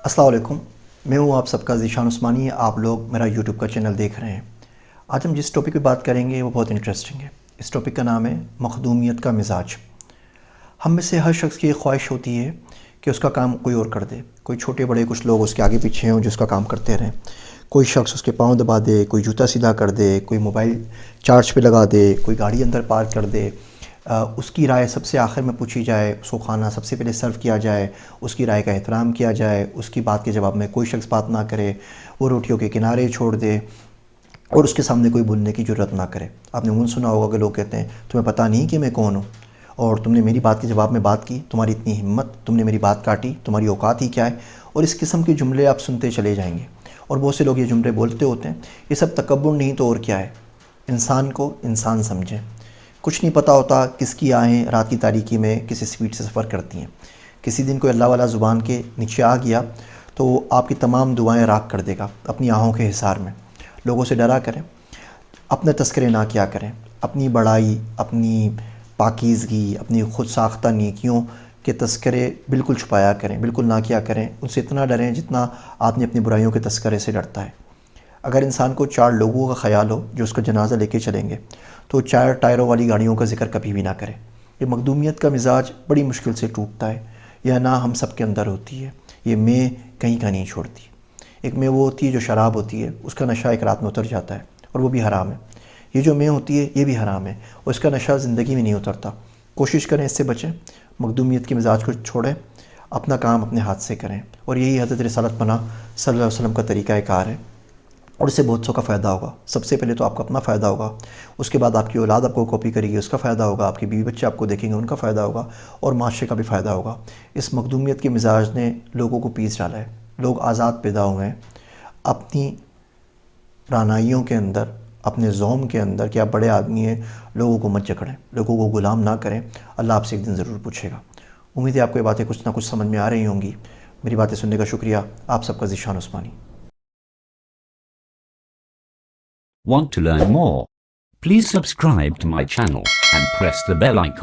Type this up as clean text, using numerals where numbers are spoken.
अस्सलाम वालेकुम। मैं हूँ आप सबका ज़ीशान उस्मानी। आप लोग मेरा यूट्यूब का चैनल देख रहे हैं। आज हम जिस टॉपिक पे बात करेंगे वो बहुत इंटरेस्टिंग है। इस टॉपिक का नाम है मखदूमियत का मिजाज। हम में से हर शख्स की ये ख्वाहिश होती है कि उसका काम कोई और कर दे। कोई छोटे बड़े कुछ लोग उसके आगे पीछे हों जो उसका काम करते रहें। कोई शख्स उसके पाँव दबा दे, कोई जूता सीधा कर दे, कोई मोबाइल चार्ज पे लगा दे, कोई गाड़ी अंदर पार्क कर दे, उसकी राय सबसे आखिर में पूछी जाए, उसको खाना सबसे पहले सर्व किया जाए, उसकी राय का एहतराम किया जाए, उसकी बात के जवाब में कोई शख्स बात ना करे, वो रोटियों के किनारे छोड़ दे और उसके सामने कोई बोलने की ज़रूरत ना करे। आपने उन सुना होगा कि लोग कहते हैं तुम्हें पता नहीं कि मैं कौन हूँ, और तुमने मेरी बात के जवाब में बात की, तुम्हारी इतनी हिम्मत, तुमने मेरी बात काटी, तुम्हारी औकात ही क्या है। और इस किस्म के जुमले आप सुनते चले जाएंगे और बहुत से लोग ये जुमले बोलते होते हैं। ये सब तकब्बुर नहीं तो और क्या है। इंसान को इंसान समझें। कुछ नहीं पता होता किसकी आहें रात की तारीकी में किसी स्पीड से सफ़र करती हैं। किसी दिन कोई अल्लाह वाला ज़ुबान के नीचे आ गया तो वो आपकी तमाम दुआएं राख कर देगा अपनी आहों के हिसार में। लोगों से डरा करें, अपने तस्करे ना किया करें, अपनी बड़ाई, अपनी पाकीज़गी, अपनी खुद साख्ता नेकियों के तस्करे बिल्कुल छुपाया करें, बिल्कुल ना किया करें। उनसे इतना डरें जितना आदमी अपनी बुराइयों के तस्करे से डरता है। अगर इंसान को 4 लोगों का ख्याल हो जो उसका जनाजा लेके चलेंगे तो 4 टायरों वाली गाड़ियों का जिक्र कभी भी ना करें। ये मखदूमियत का मिजाज बड़ी मुश्किल से टूटता है। यह ना हम सब के अंदर होती है। ये मैं कहीं का नहीं छोड़ती। एक मैं वो होती है जो शराब होती है, उसका नशा एक रात में उतर जाता है और वो भी हराम है। ये जो मैं होती है ये भी हराम है और इसका नशा ज़िंदगी में नहीं उतरता। कोशिश करें इससे बचें, मखदूमियत के मिजाज को छोड़ें, अपना काम अपने हाथ से करें। और यही हज़रत रिसालत पना सल्लल्लाहु अलैहि वसल्लम का तरीक़ा कार है और इससे बहुत सौ का फ़ायदा होगा। सबसे पहले तो आपका अपना फ़ायदा होगा, उसके बाद आपकी औलाद आपको कॉपी करेगी, उसका फ़ायदा होगा, आपके बीवी बच्चे आपको देखेंगे, उनका फ़ायदा होगा, और माशरे का भी फ़ायदा होगा। इस मखदूमियत के मिजाज ने लोगों को पीस डाला है। लोग आज़ाद पैदा हुए हैं अपनी रानाइयों के अंदर, अपने ज़ौम के अंदर कि आप बड़े आदमी हैं। लोगों को मत जकड़ें, लोगों को ग़ुलाम ना करें। अल्लाह आपसे एक दिन ज़रूर पूछेगा। उम्मीद है आपको ये बातें कुछ ना कुछ समझ में आ रही होंगी। मेरी बातें सुनने का शुक्रिया। आप सबका ज़ीशान उस्मानी। Want to learn more? Please subscribe to my channel and press the bell icon.